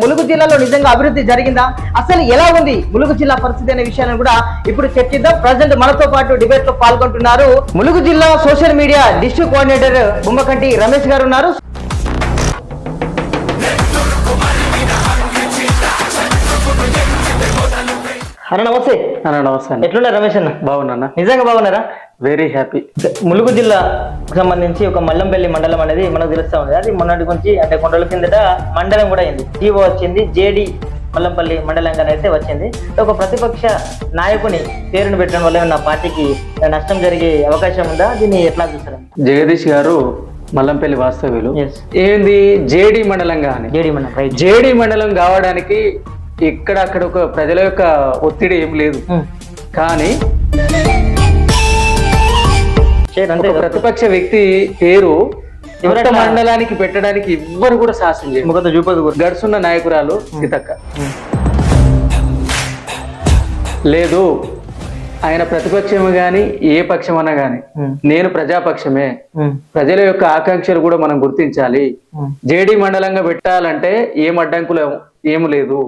ములుగు జిల్లాలో నిజంగా అభివృద్ధి జరిగిందా, అసలు ఎలా ఉంది ములుగు జిల్లా పరిస్థితి అనే విషయాన్ని కూడా ఇప్పుడు చర్చిద్దాం. ప్రజెంట్ మనతో పాటు డిబేట్ లో పాల్గొంటున్నారు ములుగు జిల్లా social media district coordinator Bommakanti Ramesh గారు ఉన్నారు. అన్న నమస్తే. అన్న నమస్తే. ఎట్లున్నారు రమేష్ అన్న? బాగున్నా. నిజంగా బాగున్నారా? Very happy. ములుగు జిల్లా సంబంధించి ఒక మల్లంపల్లి మండలం అనేది మనకు తెలుస్తా ఉంది. అది మొన్నటి గురించి అంటే కొన్ని రోజుల కిందట మండలం కూడా అయింది, జీవో వచ్చింది, జేడి మల్లంపల్లి మండలంగా అయితే వచ్చింది. ఒక ప్రతిపక్ష నాయకుని పేరును పెట్టడం వల్ల నా పార్టీకి నష్టం జరిగే అవకాశం ఉందా? దీన్ని ఎట్లా చూస్తారు? జగదీష్ గారు మల్లంపల్లి వాస్తవ్యులు. ఏంది జేడి మండలంగా అని? జేడి మండలం కావడానికి ఇక్కడ అక్కడ ఒక ప్రజల యొక్క ఒత్తిడి ఏం లేదు, కానీ ప్రతిపక్ష వ్యక్తి పేరు మండలానికి పెట్టడానికి ఎవ్వరు కూడా సాహసం చేయరు. గడుసున్న నాయకురాలు సీతక్క లేదు, ఆయన ప్రతిపక్షము గాని ఏ పక్షమన్నా గాని నేను ప్రజాపక్షమే, ప్రజల యొక్క ఆకాంక్షలు కూడా మనం గుర్తించాలి. జేడి మండలంగా పెట్టాలంటే ఏం అడ్డంకులు ఏమి లేదు.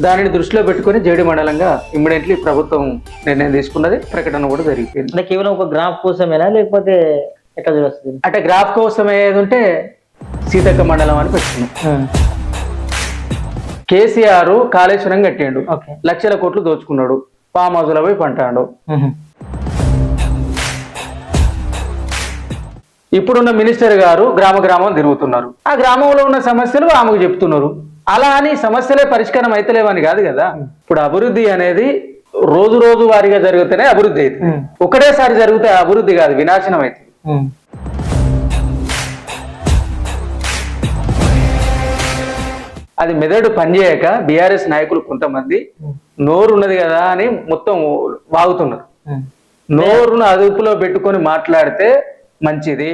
దానిని దృష్టిలో పెట్టుకుని జేడి మండలంగా ఇమ్మీడియట్లీ ప్రభుత్వం నిర్ణయం తీసుకున్నది, ప్రకటన కూడా జరిగిపోయింది. అంటే కేవలం ఒక గ్రాఫ్ కోసమేనా లేకపోతే ఎట్లా చూస్తుంది? అంటే గ్రాఫ్ కోసం ఏది ఉంటే సీతక్క మండలం అని పెట్టుకున్నాం. కేసీఆర్ కాళేశ్వరం కట్టిండు, లక్షల కోట్లు దోచుకున్నాడు, ఫామ్ హౌస్లో పోయి పంటాడు. ఇప్పుడున్న మినిస్టర్ గారు గ్రామ గ్రామం తిరుగుతున్నారు, ఆ గ్రామంలో ఉన్న సమస్యలు ఆమెకు చెప్తున్నారు. అలా అని సమస్యలే పరిష్కారం అయితలేవని కాదు కదా. ఇప్పుడు అభివృద్ధి అనేది రోజు రోజు వారీగా జరిగితేనే అభివృద్ధి అవుతుంది. ఒకటేసారి జరిగితే అభివృద్ధి కాదు, వినాశనం అవుతుంది. అది మెదడు పనిచేయక బీఆర్ఎస్ నాయకులు కొంతమంది నోరు ఉన్నది కదా అని మొత్తం వాగుతున్నారు. నోరును అదుపులో పెట్టుకొని మాట్లాడితే మంచిది.